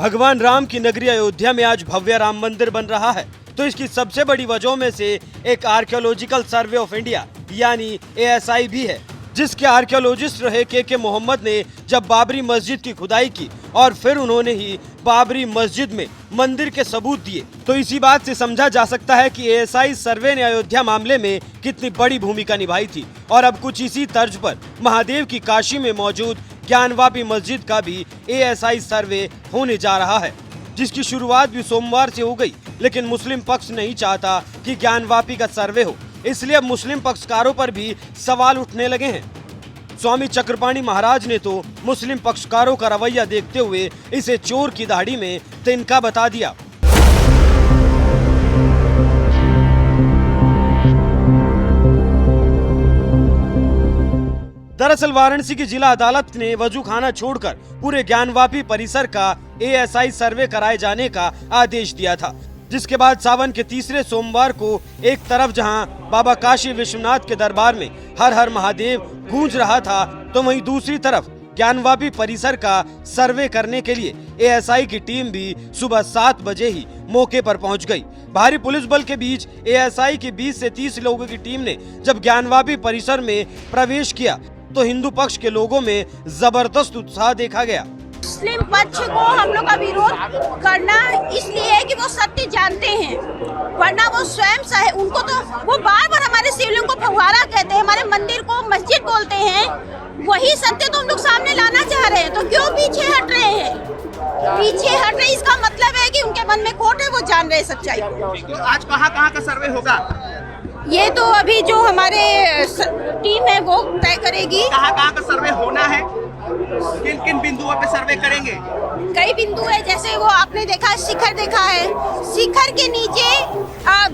भगवान राम की नगरी अयोध्या में आज भव्य राम मंदिर बन रहा है, तो इसकी सबसे बड़ी वजहों में से एक आर्कियोलॉजिकल सर्वे ऑफ इंडिया यानी ASI भी है, जिसके आर्कियोलॉजिस्ट रहे के मोहम्मद ने जब बाबरी मस्जिद की खुदाई की और फिर उन्होंने ही बाबरी मस्जिद में मंदिर के सबूत दिए, तो इसी बात से समझा जा सकता है कि ASI सर्वे ने अयोध्या मामले में कितनी बड़ी भूमिका निभाई थी। और अब कुछ इसी तर्ज पर महादेव की काशी में मौजूद ज्ञानवापी मस्जिद का भी ASI सर्वे होने जा रहा है, जिसकी शुरुआत भी सोमवार से हो गई। लेकिन मुस्लिम पक्ष नहीं चाहता कि ज्ञानवापी का सर्वे हो, इसलिए अब मुस्लिम पक्षकारों पर भी सवाल उठने लगे हैं। स्वामी चक्रपाणी महाराज ने तो मुस्लिम पक्षकारों का रवैया देखते हुए इसे चोर की दाढ़ी में तिनका बता दिया। दरअसल वाराणसी की जिला अदालत ने वजूखाना छोड़कर पूरे ज्ञानवापी परिसर का ASI सर्वे कराए जाने का आदेश दिया था, जिसके बाद सावन के तीसरे सोमवार को एक तरफ जहां बाबा काशी विश्वनाथ के दरबार में हर हर महादेव गूंज रहा था, तो वहीं दूसरी तरफ ज्ञानवापी परिसर का सर्वे करने के लिए ASI की टीम भी सुबह 7 बजे ही मौके पर पहुंच गई। भारी पुलिस बल के बीच ASI की 20 से 30 लोगों की टीम ने जब ज्ञानवापी परिसर में प्रवेश किया तो हिंदू पक्ष के लोगों में जबरदस्त उत्साह देखा गया। मुस्लिम पक्ष को हम लोग का विरोध करना इसलिए है कि वो सत्य जानते हैं, वरना वो स्वयं उनको तो वो बार बार हमारे शिवलिंग को फव्वारा कहते हैं, हमारे मंदिर को मस्जिद बोलते हैं। वही सत्य तो हम लोग सामने लाना चाह रहे हैं, तो क्यों पीछे हट रहे हैं? पीछे हट रहे इसका मतलब है कि उनके मन में खोट है, वो जान रहे सच्चाई को। तो आज कहाँ का सर्वे होगा? ये तो अभी जो हमारे टीम है वो तय करेगी। कहाँ का सर्वे होना है, किन किन बिंदुओं पे सर्वे करेंगे? कई बिंदु है, जैसे वो आपने देखा शिखर देखा है, शिखर के नीचे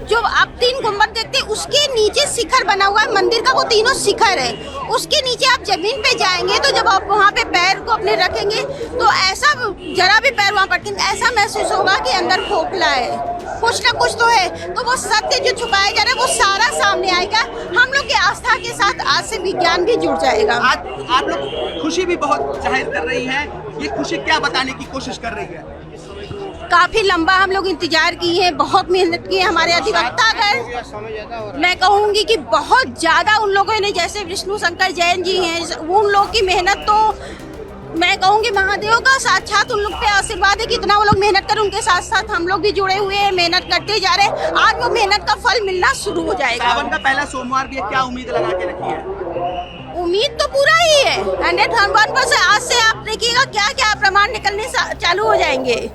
जो आप 3 गुंबद देखते हैं उसके नीचे शिखर बना हुआ है मंदिर का, वो तीनों शिखर है। उसके नीचे आप जमीन पे जाएंगे तो जब आप वहाँ पे पैर को अपने रखेंगे तो ऐसा जरा भी पैर वहाँ पटकेंगे ऐसा महसूस होगा कि अंदर खोखला है, कुछ ना कुछ तो है। तो वो सत्य जो छुपाया जा रहा है वो सारा सामने आएगा। हम लोग की आस्था के साथ आज से विज्ञान भी जुड़ जाएगा। आज आप लोग खुशी भी बहुत जाहिर कर रही हैं, ये खुशी क्या बताने की कोशिश कर रही है? काफी लंबा हम लोग इंतजार किए हैं, बहुत मेहनत की है हमारे अधिवक्ता अगर मैं कहूँगी कि बहुत ज्यादा उन लोगों ने, जैसे विष्णु शंकर जैन जी हैं, उन लोगों की मेहनत तो मैं कहूँगी महादेव का साक्षात उन लोग पे आशीर्वाद है कि इतना वो लोग मेहनत कर, उनके साथ साथ हम लोग भी जुड़े हुए हैं, मेहनत करते जा रहे हैं। आज वो मेहनत का फल मिलना शुरू हो जाएगा। सावन का पहला सोमवार भी है, क्या उम्मीद लगा के रखी है? उम्मीद तो पूरा ही है 101%। आज से आप देखिएगा क्या क्या प्रमाण निकलने चालू हो जाएंगे।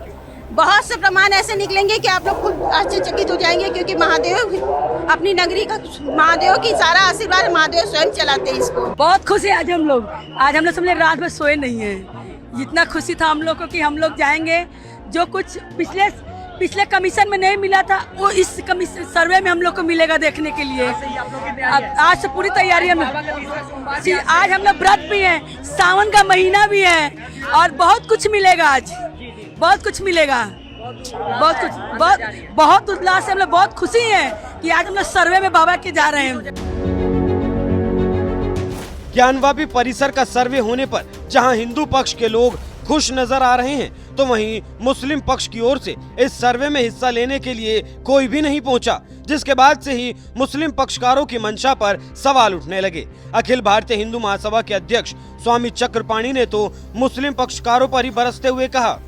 बहुत से प्रमाण ऐसे निकलेंगे कि आप लोग खुद आश्चर्यचकित हो जाएंगे, क्योंकि महादेव अपनी नगरी का, महादेव की सारा आशीर्वाद महादेव स्वयं चलाते हैं इसको। बहुत खुश है आज हम लोग समझे रात भर सोए नहीं है। जितना खुशी था हम लोग को कि हम लोग जाएंगे, जो कुछ पिछले कमीशन में नहीं मिला था वो इस कमीशन सर्वे में हम लोग को मिलेगा देखने के लिए। आज से पूरी तैयारी हम आज हम लोग व्रत भी हैं, सावन का महीना भी है और बहुत कुछ मिलेगा। आज बहुत कुछ मिलेगा, बहुत उल्लास से हम लोग बहुत खुशी हैं कि आज हम लोग सर्वे में बाबा के जा रहे हैं। ज्ञानवापी परिसर का सर्वे होने पर जहां हिंदू पक्ष के लोग खुश नजर आ रहे हैं, तो वहीं मुस्लिम पक्ष की ओर से इस सर्वे में हिस्सा लेने के लिए कोई भी नहीं पहुंचा, जिसके बाद से ही मुस्लिम पक्षकारों की मंशा पर सवाल उठने लगे। अखिल भारतीय हिंदू महासभा के अध्यक्ष स्वामी चक्रपाणी ने तो मुस्लिम पक्षकारों पर ही बरसते हुए कहा,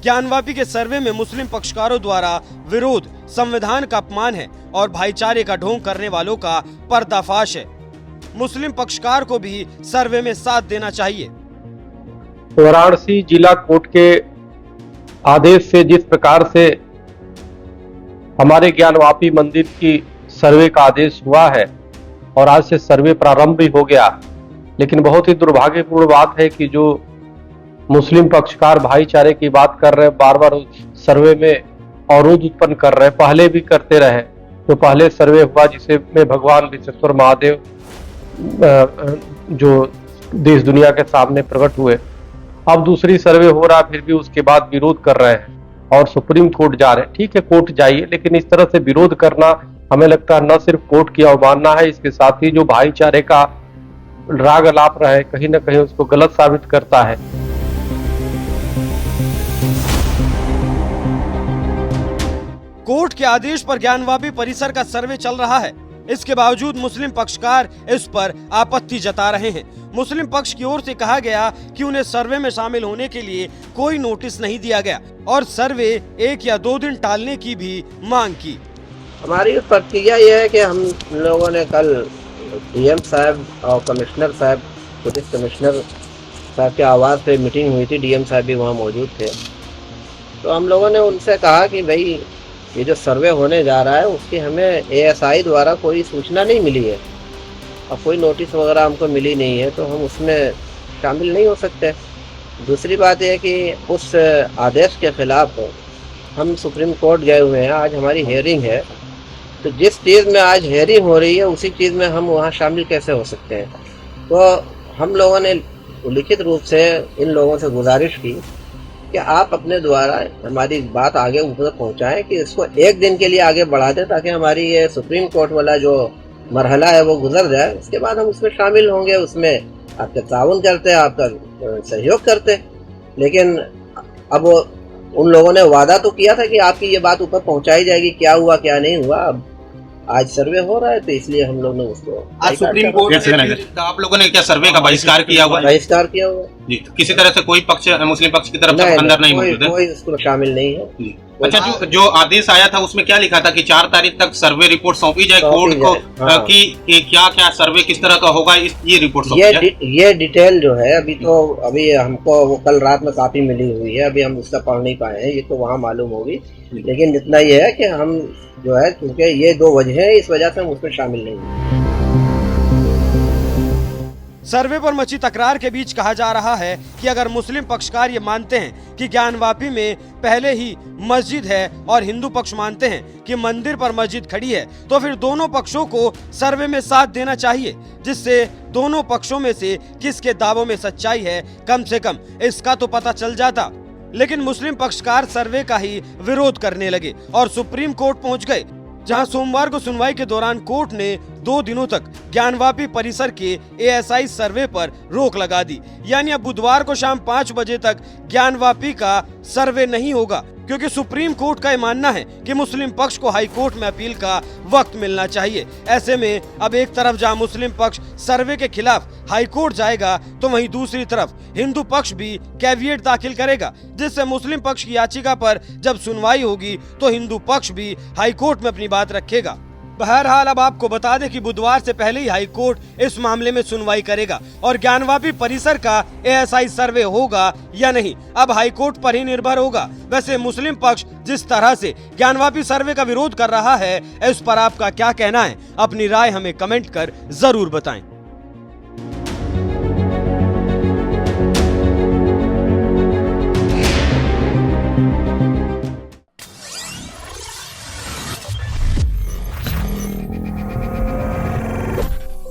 ज्ञानवापी के सर्वे में मुस्लिम पक्षकारों द्वारा विरोध संविधान का अपमान है और भाईचारे का ढोंग करने वालों का पर्दाफाश है। मुस्लिम पक्षकार को भी सर्वे में साथ देना चाहिए। वाराणसी जिला कोर्ट के आदेश से जिस प्रकार से हमारे ज्ञानवापी मंदिर की सर्वे का आदेश हुआ है और आज से सर्वे प्रारंभ भी हो गया, लेकिन बहुत ही दुर्भाग्यपूर्ण बात है कि जो मुस्लिम पक्षकार भाईचारे की बात कर रहे हैं, बार बार सर्वे में अवरोध उत्पन्न कर रहे हैं। पहले भी करते रहे, जो पहले सर्वे हुआ जिसे में भगवान विश्वेश्वर महादेव जो देश दुनिया के सामने प्रकट हुए, अब दूसरी सर्वे हो रहा, फिर भी उसके बाद विरोध कर रहे हैं और सुप्रीम कोर्ट जा रहे हैं। ठीक है, कोर्ट जाइए, लेकिन इस तरह से विरोध करना हमें लगता है न सिर्फ कोर्ट की अवमानना है, इसके साथ ही जो भाईचारे का राग अलाप रहा है कहीं न कहीं उसको गलत साबित करता है। कोर्ट के आदेश पर ज्ञानवापी परिसर का सर्वे चल रहा है। इसके बावजूद मुस्लिम पक्षकार इस पर आपत्ति जता रहे हैं। मुस्लिम पक्ष की ओर से कहा गया कि उन्हें सर्वे में शामिल होने के लिए कोई नोटिस नहीं दिया गया और सर्वे 1 या 2 दिन टालने की भी मांग की। हमारी प्रतिक्रिया यह है कि हम लोगों ने कल डीएम साहब और कमिश्नर साहब, पुलिस कमिश्नर साहब के आवाज़ पे मीटिंग हुई थी, डीएम साहब भी वहाँ मौजूद थे। तो हम लोगों ने उनसे कहा कि भाई ये जो सर्वे होने जा रहा है उसकी हमें एएसआई द्वारा कोई सूचना नहीं मिली है और कोई नोटिस वगैरह हमको मिली नहीं है, तो हम उसमें शामिल नहीं हो सकते। दूसरी बात यह कि उस आदेश के खिलाफ हम सुप्रीम कोर्ट गए हुए हैं, आज हमारी हेयरिंग है, तो जिस चीज़ में आज हेयरिंग हो रही है उसी चीज़ में हम वहाँ शामिल कैसे हो सकते हैं। तो हम लोगों ने लिखित रूप से इन लोगों से गुजारिश की कि आप अपने द्वारा हमारी बात आगे ऊपर पहुंचाएं कि इसको 1 दिन के लिए आगे बढ़ा दें ताकि हमारी ये सुप्रीम कोर्ट वाला जो मरहला है वो गुजर जाए। उसके बाद हम उसमें शामिल होंगे, उसमें आपका ताउन करते, आपका सहयोग करते। लेकिन अब उन लोगों ने वादा तो किया था कि आपकी ये बात ऊपर पहुंचाई जाएगी, क्या हुआ क्या नहीं हुआ। अब आज सर्वे हो रहा है तो इसलिए हम लोग ने उसको आज सुप्रीम कोर्ट तो आप लोगों ने क्या सर्वे का बहिष्कार किया हुआ है? बहिष्कार किया हुआ जी, तो किसी तरह से कोई पक्ष मुस्लिम पक्ष की तरफ से अंदर नहीं मौजूद है? कोई उसको शामिल नहीं है। जी। अच्छा, जो आदेश आया था उसमें क्या लिखा था कि 4 तारीख तक सर्वे रिपोर्ट सौंपी जाए कोर्ट को, हाँ। कि क्या क्या सर्वे किस तरह का होगा, ये रिपोर्ट ये डिटेल जो है अभी हमको वो कल रात में काफी मिली हुई है, अभी हम उसका पढ़ नहीं पाए हैं, ये तो वहाँ मालूम होगी। लेकिन इतना ये है कि हम जो है, क्योंकि ये 2 वजह है, इस वजह से हम उसमें शामिल नहीं हैं। सर्वे पर मची तकरार के बीच कहा जा रहा है कि अगर मुस्लिम पक्षकार ये मानते हैं कि ज्ञानवापी में पहले ही मस्जिद है और हिंदू पक्ष मानते हैं कि मंदिर पर मस्जिद खड़ी है, तो फिर दोनों पक्षों को सर्वे में साथ देना चाहिए, जिससे दोनों पक्षों में से किसके दावों में सच्चाई है कम से कम इसका तो पता चल जाता। लेकिन मुस्लिम पक्षकार सर्वे का ही विरोध करने लगे और सुप्रीम कोर्ट पहुंच गए, जहां सोमवार को सुनवाई के दौरान कोर्ट ने 2 दिनों तक ज्ञानवापी परिसर के एएसआई सर्वे पर रोक लगा दी। यानी अब बुधवार को शाम 5 बजे तक ज्ञानवापी का सर्वे नहीं होगा, क्योंकि सुप्रीम कोर्ट का यह मानना है कि मुस्लिम पक्ष को हाई कोर्ट में अपील का वक्त मिलना चाहिए। ऐसे में अब एक तरफ जहां मुस्लिम पक्ष सर्वे के खिलाफ हाई कोर्ट जाएगा, तो वहीं दूसरी तरफ हिंदू पक्ष भी कैविएट दाखिल करेगा, जिससे मुस्लिम पक्ष की याचिका पर जब सुनवाई होगी तो हिंदू पक्ष भी हाई कोर्ट में अपनी बात रखेगा। बहरहाल अब आपको बता दें कि बुधवार से पहले ही हाई कोर्ट इस मामले में सुनवाई करेगा और ज्ञानवापी परिसर का एएसआई सर्वे होगा या नहीं, अब हाई कोर्ट पर ही निर्भर होगा। वैसे मुस्लिम पक्ष जिस तरह से ज्ञानवापी सर्वे का विरोध कर रहा है, इस पर आपका क्या कहना है? अपनी राय हमें कमेंट कर जरूर बताएं।